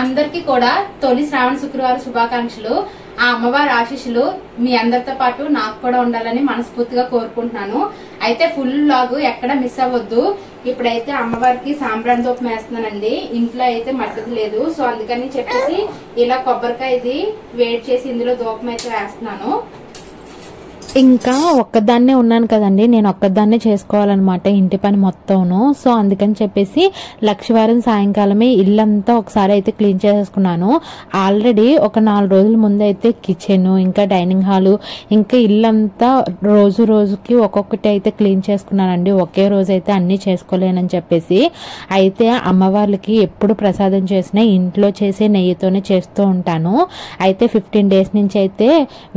అందరికీ కూడా తొలి శ్రావణ శుక్రవారం శుభాకాంక్షలు. ఆ అమ్మవారి ఆశీస్సులు మీ అందరితో పాటు నాకు కూడా ఉండాలని మనస్ఫూర్తిగా కోరుకుంటున్నాను. అయితే ఫుల్ వ్లాగ్ ఎక్కడ మిస్ అవ్వద్దు. ఇప్పుడైతే అమ్మవారికి సాంబ్రాణి దూపం వేస్తున్నానండి. ఇంట్లో అయితే మట్టిది లేదు, సో అందుకని చెప్పేసి ఇలా కొబ్బరికాయ ఇది వేడి చేసి ఇందులో దూపం అయితే వేస్తున్నాను. ఇంకా ఒక్కదాన్నే ఉన్నాను కదండి, నేను ఒక్కదాన్నే చేసుకోవాలన్నమాట ఇంటి పని మొత్తంను. సో అందుకని చెప్పేసి లక్షవారం సాయంకాలమే ఇల్లంతా ఒకసారి అయితే క్లీన్ చేసేసుకున్నాను. ఆల్రెడీ ఒక 4 రోజుల ముందు అయితే కిచెన్, ఇంకా డైనింగ్ హాలు, ఇంకా ఇల్లంతా రోజు రోజుకి ఒక్కొక్కటి అయితే క్లీన్ చేసుకున్నానండి. ఒకే రోజు అయితే అన్ని చేసుకోలేనని చెప్పేసి. అయితే అమ్మవార్లకి ఎప్పుడు ప్రసాదం చేసినా ఇంట్లో చేసే నెయ్యితోనే చేస్తూ ఉంటాను. అయితే 15 డేస్ నుంచి అయితే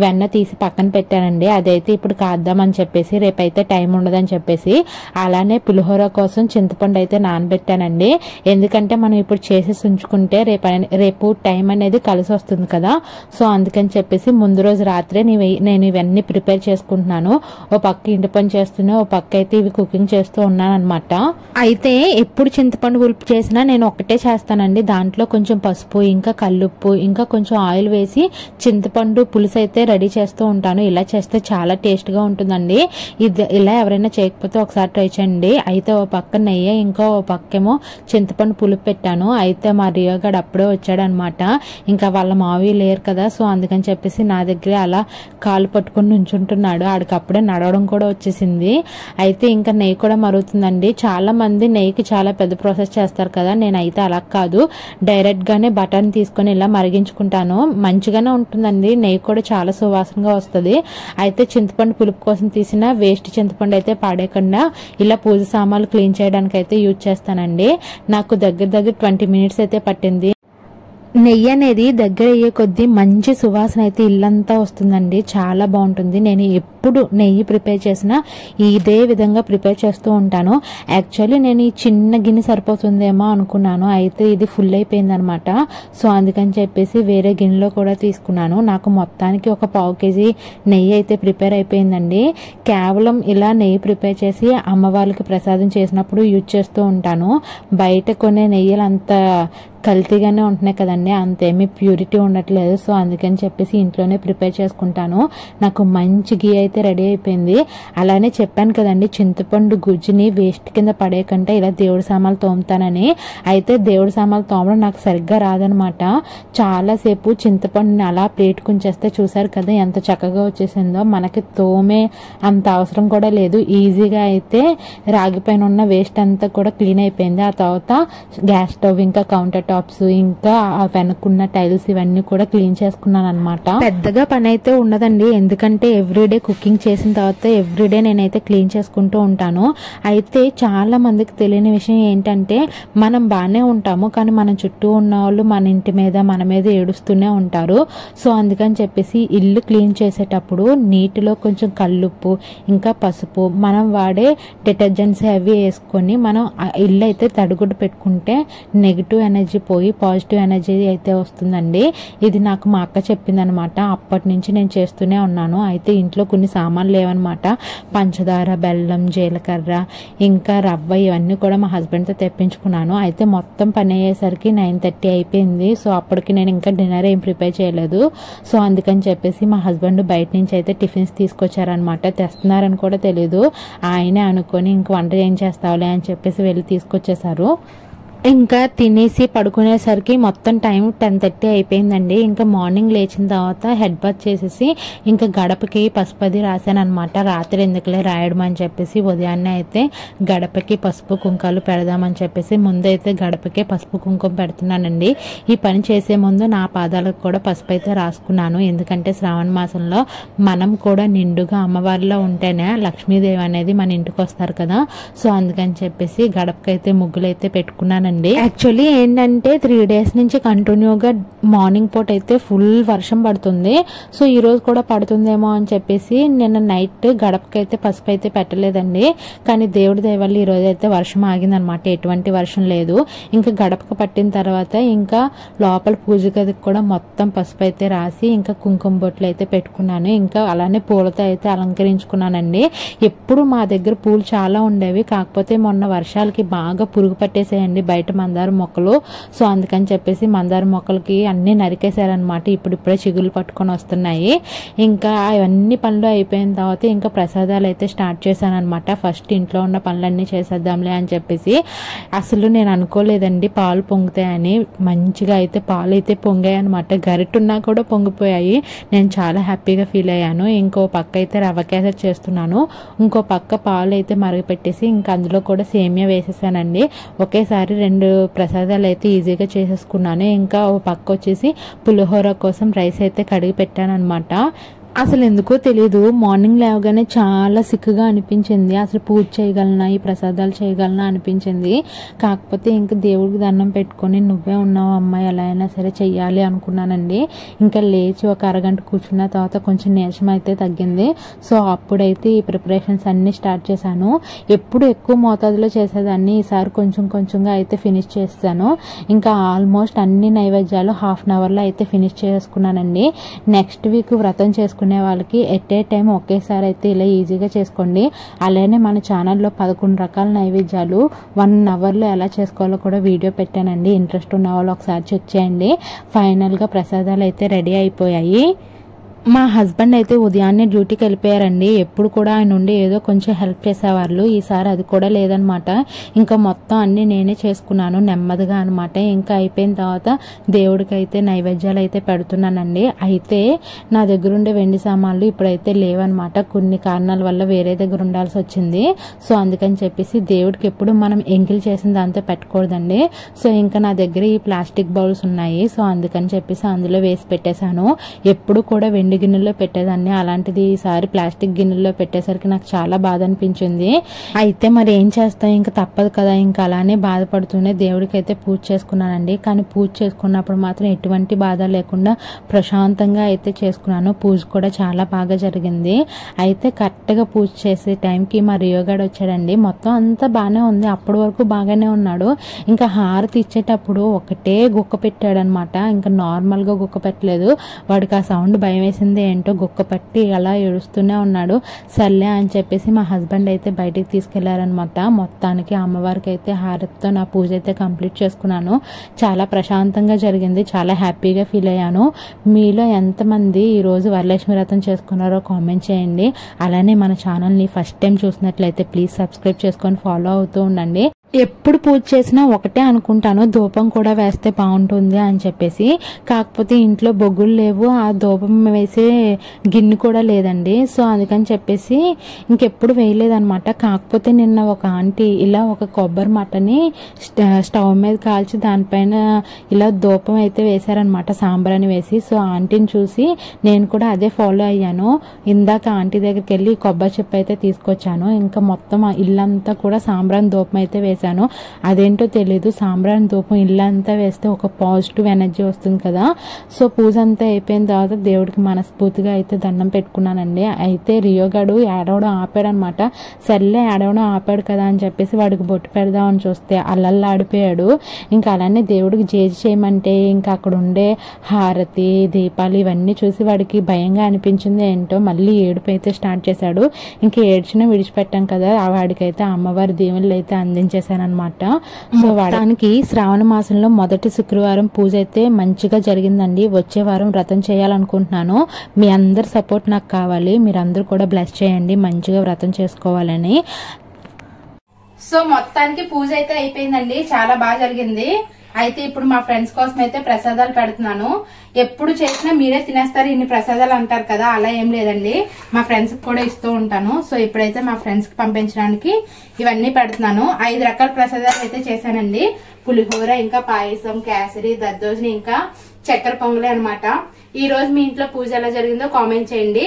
వెన్న తీసి పక్కన పెట్టానండి. అదైతే ఇప్పుడు కాద్దామని చెప్పేసి, రేపైతే టైం ఉండదని చెప్పేసి. అలానే పులిహోర కోసం చింతపండు అయితే నానబెట్టానండి. ఎందుకంటే మనం ఇప్పుడు చేసేసి ఉంచుకుంటే రేపు టైం అనేది కలిసి వస్తుంది కదా. సో అందుకని చెప్పేసి ముందు రోజు రాత్రే నేను ఇవన్నీ ప్రిపేర్ చేసుకుంటున్నాను. ఓ పక్క ఇంటి పని చేస్తూనే ఓ పక్క అయితే ఇవి కుకింగ్ చేస్తూ ఉన్నాను అనమాట. అయితే ఎప్పుడు చింతపండు పులుపు చేసినా నేను ఒకటే చేస్తానండి. దాంట్లో కొంచెం పసుపు, ఇంకా కల్లుప్పు, ఇంకా కొంచెం ఆయిల్ వేసి చింతపండు పులుసు అయితే రెడీ చేస్తూ ఉంటాను. ఇలా చేస్తే చాలా టేస్ట్ గా ఉంటుందండి. ఇది ఇలా ఎవరైనా చేయకపోతే ఒకసారి ట్రై చేయండి. అయితే ఓ పక్క నెయ్యి, ఇంకా ఓ పక్కేమో చింతపండు పులుపు పెట్టాను. అయితే మా రియోగాడు అప్పుడే వచ్చాడు అనమాట. ఇంకా వాళ్ళ మావి లేరు కదా, సో అందుకని చెప్పేసి నా దగ్గరే అలా కాలు పట్టుకుని నుంచుంటున్నాడు. ఆడికి అప్పుడే నడవడం కూడా వచ్చేసింది. అయితే ఇంకా నెయ్యి కూడా మరుగుతుందండి. చాలా మంది నెయ్యికి చాలా పెద్ద ప్రాసెస్ చేస్తారు కదా, నేనైతే అలా కాదు, డైరెక్ట్ గానే బటన్ తీసుకొని ఇలా మరిగించుకుంటాను. మంచిగానే ఉంటుందండి, నెయ్యి కూడా చాలా సువాసనగా వస్తుంది. అయితే చింతపండు పులుపు కోసం తీసిన వేస్ట్ చింతపండు అయితే పాడేయకుండా ఇలా పూజ సామాన్లు క్లీన్ చేయడానికి అయితే యూజ్ చేస్తానండి. నాకు దగ్గర 20 మినిట్స్ అయితే పట్టింది. నెయ్యి అనేది దగ్గర అయ్యే కొద్దీ మంచి సువాసన అయితే ఇల్లంతా వస్తుందండి, చాలా బాగుంటుంది. నేను ఎప్పుడు నెయ్యి ప్రిపేర్ చేసినా ఇదే విధంగా ప్రిపేర్ చేస్తూ ఉంటాను. యాక్చువల్లీ నేను ఈ చిన్న గిన్నె సరిపోతుందేమో అనుకున్నాను, అయితే ఇది ఫుల్ అయిపోయింది అనమాట. సో అందుకని చెప్పేసి వేరే గిన్నెలో కూడా తీసుకున్నాను. నాకు మొత్తానికి ఒక 1/2 కేజీ నెయ్యి అయితే ప్రిపేర్ అయిపోయిందండి. కేవలం ఇలా నెయ్యి ప్రిపేర్ చేసి అమ్మవారికి ప్రసాదం చేసినప్పుడు యూజ్ చేస్తూ ఉంటాను. బయట కొనే నెయ్యిలు అంత కల్తీగానే ఉంటున్నాయి కదండి, అంతేమీ ప్యూరిటీ ఉండట్లేదు. సో అందుకని చెప్పేసి ఇంట్లోనే ప్రిపేర్ చేసుకుంటాను. నాకు మంచి గీ అయితే రెడీ అయిపోయింది. అలానే చెప్పాను కదండి, చింతపండు గుజ్జుని వేస్ట్ కింద పడేయకంటే ఇలా దేవుడి సామాన్లు తోముతానని. అయితే దేవుడి సామాన్లు తోమడం నాకు సరిగ్గా రాదనమాట. చాలాసేపు చింతపండుని అలా ప్లేటుకుంచేస్తే చూసారు కదా ఎంత చక్కగా వచ్చేసిందో. మనకి తోమే అంత అవసరం కూడా లేదు, ఈజీగా అయితే రాగి పైన ఉన్న వేస్ట్ అంతా కూడా క్లీన్ అయిపోయింది. ఆ తర్వాత గ్యాస్ స్టవ్, ఇంకా కౌంటర్ టాప్స్, ఇంకా వెనకున్న టైల్స్ ఇవన్నీ కూడా క్లీన్ చేసుకున్నాను అనమాట. పెద్దగా పని అయితే ఉండదండి, ఎందుకంటే ఎవ్రీడే కుకింగ్ చేసిన తర్వాత ఎవ్రీడే నేనైతే క్లీన్ చేసుకుంటూ ఉంటాను. అయితే చాలా మందికి తెలియని విషయం ఏంటంటే, మనం బాగానే ఉంటాము కానీ మన చుట్టూ ఉన్న వాళ్ళు మన ఇంటి మీద మన మీద ఏడుస్తూనే ఉంటారు. సో అందుకని చెప్పేసి ఇల్లు క్లీన్ చేసేటప్పుడు నీటిలో కొంచెం కల్లుప్పు, ఇంకా పసుపు, మనం వాడే డిటర్జెంట్స్ అవి వేసుకొని మనం ఇల్లు అయితే తడిగుడ్డు పెట్టుకుంటే నెగిటివ్ ఎనర్జీ పోయి పాజిటివ్ ఎనర్జీ అయితే వస్తుందండి. ఇది నాకు మా అక్క చెప్పింది అనమాట. అప్పటి నుంచి నేను చేస్తూనే ఉన్నాను. అయితే ఇంట్లో కొన్ని సామాన్లు లేవన్నమాట. పంచదార, బెల్లం, జీలకర్ర, ఇంకా రవ్వ ఇవన్నీ కూడా మా హస్బెండ్తో తెప్పించుకున్నాను. అయితే మొత్తం పని అయ్యేసరికి 9:30 అయిపోయింది. సో అప్పటికి నేను ఇంకా డిన్నర్ ఏం ప్రిపేర్ చేయలేదు. సో అందుకని చెప్పేసి మా హస్బెండ్ బయట నుంచి అయితే టిఫిన్స్ తీసుకొచ్చారనమాట. తెస్తున్నారని కూడా తెలీదు, ఆయనే అనుకొని ఇంక వంట ఏం చేస్తావులే అని చెప్పేసి వెళ్ళి తీసుకొచ్చేసారు. ఇంకా తినేసి పడుకునేసరికి మొత్తం టైం 10:30 అయిపోయిందండి. ఇంకా మార్నింగ్ లేచిన తర్వాత హెడ్ బాత్ చేసేసి ఇంకా గడపకి పసుపది రాశాను అనమాట. రాత్రి ఎందుకులే రాయడం అని చెప్పేసి ఉదయాన్నే అయితే గడపకి పసుపు కుంకాలు పెడదామని చెప్పేసి ముందైతే గడపకే పసుపు కుంకుమ పెడుతున్నానండి. ఈ పని చేసే ముందు నా పాదాలకు కూడా పసుపు అయితే రాసుకున్నాను. ఎందుకంటే శ్రావణ మాసంలో మనం కూడా నిండుగా అమ్మవారిలో ఉంటేనే లక్ష్మీదేవి అనేది మన ఇంటికి వస్తారు కదా. సో అందుకని చెప్పేసి గడపకైతే ముగ్గులు అయితే పెట్టుకున్నాను. యాక్చువల్లీ ఏంటంటే 3 డేస్ నుంచి కంటిన్యూగా మార్నింగ్ పూట అయితే ఫుల్ వర్షం పడుతుంది. సో ఈ రోజు కూడా పడుతుందేమో అని చెప్పేసి నిన్న నైట్ గడపకైతే పసుపు అయితే పెట్టలేదండి. కానీ దేవుడి దయ వల్ల ఈ రోజు అయితే వర్షం ఆగిందనమాట, ఎటువంటి వర్షం లేదు. ఇంకా గడపకు పట్టిన తర్వాత ఇంకా లోపల పూజ గదికి కూడా మొత్తం పసుపు అయితే రాసి ఇంకా కుంకుమ బొట్లు అయితే పెట్టుకున్నాను. ఇంకా అలానే పూలతో అయితే అలంకరించుకున్నానండి. ఎప్పుడు మా దగ్గర పూలు చాలా ఉండేవి, కాకపోతే మొన్న వర్షాలకి బాగా పురుగు పట్టేసేయండి. బయట బయట మందార మొక్కలు. సో అందుకని చెప్పేసి మందార మొక్కలకి అన్నీ నరికేశారనమాట. ఇప్పుడిప్పుడే చిగుళ్ళు పట్టుకొని వస్తున్నాయి. ఇంకా అవన్నీ పనులు అయిపోయిన తర్వాత ఇంకా ప్రసాదాలు అయితే స్టార్ట్ చేశాను అనమాట. ఫస్ట్ ఇంట్లో ఉన్న పనులన్నీ చేసేద్దాంలే అని చెప్పేసి. అసలు నేను అనుకోలేదండి పాలు పొంగుతాయని. మంచిగా అయితే పాలు అయితే పొంగాయి అనమాట. గరిటున్నా కూడా పొంగిపోయాయి. నేను చాలా హ్యాపీగా ఫీల్ అయ్యాను. ఇంకో పక్క అయితే రవ్వ కేసరి చేస్తున్నాను. ఇంకో పక్క పాలు అయితే మరగపెట్టేసి ఇంకా అందులో కూడా సేమియా వేసేసానండి. ఒకేసారి 2 ప్రసాదాలు అయితే ఈజీగా చేసేసుకున్నాను. ఇంకా ఓ పక్క వచ్చేసి పులిహోర కోసం రైస్ అయితే కడిగి పెట్టాను అనమాట. అసలు ఎందుకో తెలియదు, మార్నింగ్ లేవగానే చాలా సిక్కుగా అనిపించింది. అసలు పూజ చేయగలనా, ఈ ప్రసాదాలు చేయగలనా అనిపించింది. కాకపోతే ఇంకా దేవుడికి దండం పెట్టుకొని నువ్వే ఉన్నావు అమ్మాయి, ఎలా అయినా సరే చెయ్యాలి అనుకున్నానండి. ఇంకా లేచి ఒక అరగంట కూర్చున్న తర్వాత కొంచెం నీరసం అయితే తగ్గింది. సో అప్పుడైతే ఈ ప్రిపరేషన్స్ అన్నీ స్టార్ట్ చేశాను. ఎప్పుడు ఎక్కువ మోతాదులో చేసేదాన్ని, ఈసారి కొంచెం కొంచెంగా అయితే ఫినిష్ చేస్తాను. ఇంకా ఆల్మోస్ట్ అన్ని నైవేద్యాలు హాఫ్ అన్ అవర్లో అయితే ఫినిష్ చేసుకున్నానండి. నెక్స్ట్ వీక్ వ్రతం చేసుకునే వాళ్ళకి ఎట్ ఏ టైం ఒకేసారి అయితే ఇలా ఈజీగా చేసుకోండి. అలానే మన ఛానల్లో 11 రకాల నైవేద్యాలు 1 అవర్లో ఎలా చేసుకోవాలో కూడా వీడియో పెట్టానండి. ఇంట్రెస్ట్ ఉన్న వాళ్ళు ఒకసారి చెక్ చేయండి. ఫైనల్గా ప్రసాదాలు అయితే రెడీ అయిపోయాయి. మా హస్బెండ్ అయితే ఉదయాన్నే డ్యూటీకి వెళ్ళిపోయారండి. ఎప్పుడు కూడా ఆయన ఉండి ఏదో కొంచెం హెల్ప్ చేసేవాళ్ళు. ఈసారి అది కూడా లేదనమాట. ఇంకా మొత్తం అన్ని నేనే చేసుకున్నాను నెమ్మదిగా అనమాట. ఇంకా అయిపోయిన తర్వాత దేవుడికి అయితే నైవేద్యాలు అయితే పెడుతున్నానండి. అయితే నా దగ్గర ఉండే వెండి సామాన్లు ఇప్పుడైతే లేవన్నమాట. కొన్ని కారణాల వల్ల వేరే దగ్గర ఉండాల్సి వచ్చింది. సో అందుకని చెప్పేసి దేవుడికి ఎప్పుడు మనం ఎంగిల్ చేసిన దాంతో పెట్టకూడదండి. సో ఇంకా నా దగ్గర ఈ ప్లాస్టిక్ బౌల్స్ ఉన్నాయి. సో అందుకని చెప్పేసి అందులో వేసి పెట్టేశాను. ఎప్పుడు కూడా వెండి గిన్నెల్లో పెట్టేదాన్ని, అలాంటిది ఈసారి ప్లాస్టిక్ గిన్నెల్లో పెట్టేసరికి నాకు చాలా బాధ అనిపించింది. అయితే మరి ఏం చేస్తాం, ఇంకా తప్పదు కదా. ఇంకా అలానే బాధపడుతూనే దేవుడికి అయితే పూజ చేసుకున్నానండి. కానీ పూజ చేసుకున్నప్పుడు మాత్రం ఎటువంటి బాధ లేకుండా ప్రశాంతంగా అయితే చేసుకున్నాను. పూజ కూడా చాలా బాగా జరిగింది. అయితే కరెక్ట్గా పూజ చేసే టైంకి మా రియోగాడు వచ్చాడండి. మొత్తం అంతా బాగానే ఉంది, అప్పటి వరకు బాగానే ఉన్నాడు. ఇంకా హారతి ఇచ్చేటప్పుడు ఒకటే గుక్క పెట్టాడనమాట. ఇంకా నార్మల్గా గుక్క పెట్టలేదు. వాడికి ఆ సౌండ్ భయం వేసి ఏంటో గుక్క పట్టి అలా ఏడుస్తూనే ఉన్నాడు. సర్లే అని చెప్పేసి మా హస్బెండ్ అయితే బయటికి తీసుకెళ్లారనమాట. మొత్తానికి అమ్మవారికి అయితే హారతితో నా పూజ అయితే కంప్లీట్ చేసుకున్నాను. చాలా ప్రశాంతంగా జరిగింది. చాలా హ్యాపీగా ఫీల్ అయ్యాను. మీలో ఎంతమంది ఈరోజు వరలక్ష్మి వ్రతం చేసుకున్నారో కామెంట్ చేయండి. అలానే మన ఛానల్ని ఫస్ట్ టైం చూసినట్లయితే ప్లీజ్ సబ్స్క్రైబ్ చేసుకొని ఫాలో అవుతూ ఉండండి. ఎప్పుడు పూజ చేసినా ఒకటే అనుకుంటాను, ధూపం కూడా వేస్తే బాగుంటుంది అని చెప్పేసి. కాకపోతే ఇంట్లో బొగ్గులు లేవు, ఆ ధూపం వేసే గిన్నె కూడా లేదండి. సో అందుకని చెప్పేసి ఇంకెప్పుడు వేయలేదనమాట. కాకపోతే నిన్న ఒక ఆంటీ ఇలా ఒక కొబ్బరి మట్టని స్టవ్ మీద కాల్చి దానిపైన ఇలా ధూపం అయితే వేశారనమాట, సాంబ్రాన్ని వేసి. సో ఆంటీని చూసి నేను కూడా అదే ఫాలో అయ్యాను. ఇందాక ఆంటీ దగ్గరికి వెళ్ళి కొబ్బరి చెప్పు అయితే తీసుకొచ్చాను. ఇంకా మొత్తం ఇల్లంతా కూడా సాంబ్రాన్ ధూపం అయితే వేసాను. అదేంటో తెలీదు, సాంబ్రాన్ ధూపం ఇల్లంతా వేస్తే ఒక పాజిటివ్ ఎనర్జీ వస్తుంది కదా. సో పూజ అంతా అయిపోయిన తర్వాత దేవుడికి మనస్ఫూర్తిగా అయితే దండం పెట్టుకున్నానండి. అయితే రియోగాడు ఏడవడం ఆపాడనమాట. సర్లే ఏడవడం ఆపాడు కదా అని చెప్పేసి వాడికి బొట్టు పెడదామని చూస్తే అల్లల్లాడిపోయాడు. ఇంకా అలానే దేవుడికి జేజి చేయమంటే ఇంకా అక్కడ ఉండే హారతి దీపాలు ఇవన్నీ చూసి వాడికి భయంగా అనిపించింది. ఏంటో మళ్ళీ ఏడుపు అయితే స్టార్ట్ చేశాడు. ఇంకా ఏడ్చినా విడిచిపెట్టాం కదా, వాడికైతే అమ్మవారి దీవెనలు అయితే అందించేశాను అనమాట. సో వాడానికి శ్రావణ మాసంలో మొదటి శుక్రవారం పూజ అయితే మంచిగా జరిగిందండి. వచ్చే వారం వ్రతం చేయాలనుకుంటున్నాను. మీ అందరి సపోర్ట్ నాకు కావాలి. మీరందరూ కూడా బ్లెస్ చేయండి మంచిగా వ్రతం చేసుకోవాలని. సో మొత్తానికి పూజ అయితే అయిపోయిందండి, చాలా బాగా జరిగింది. అయితే ఇప్పుడు మా ఫ్రెండ్స్ కోసం అయితే ప్రసాదాలు పెడుతున్నాను. ఎప్పుడు చేసినా మీరే తినేస్తారు ఇన్ని ప్రసాదాలు అంటారు కదా, అలా ఏం లేదండి, మా ఫ్రెండ్స్ కి కూడా ఇస్తూ ఉంటాను. సో ఇప్పుడైతే మా ఫ్రెండ్స్ కి పంపించడానికి ఇవన్నీ పెడుతున్నాను. 5 రకాల ప్రసాదాలు అయితే చేశానండి. పులిహోర, ఇంకా పాయసం, కేసరి, దద్దోజని, ఇంకా చక్కెర పొంగలి అనమాట. ఈ రోజు మీ ఇంట్లో పూజ ఎలా జరిగిందో కామెంట్ చేయండి.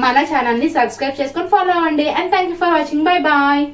మన ఛానల్ ని సబ్స్క్రైబ్ చేసుకొని ఫాలో అవ్వండి. And thank you for watching. Bye bye.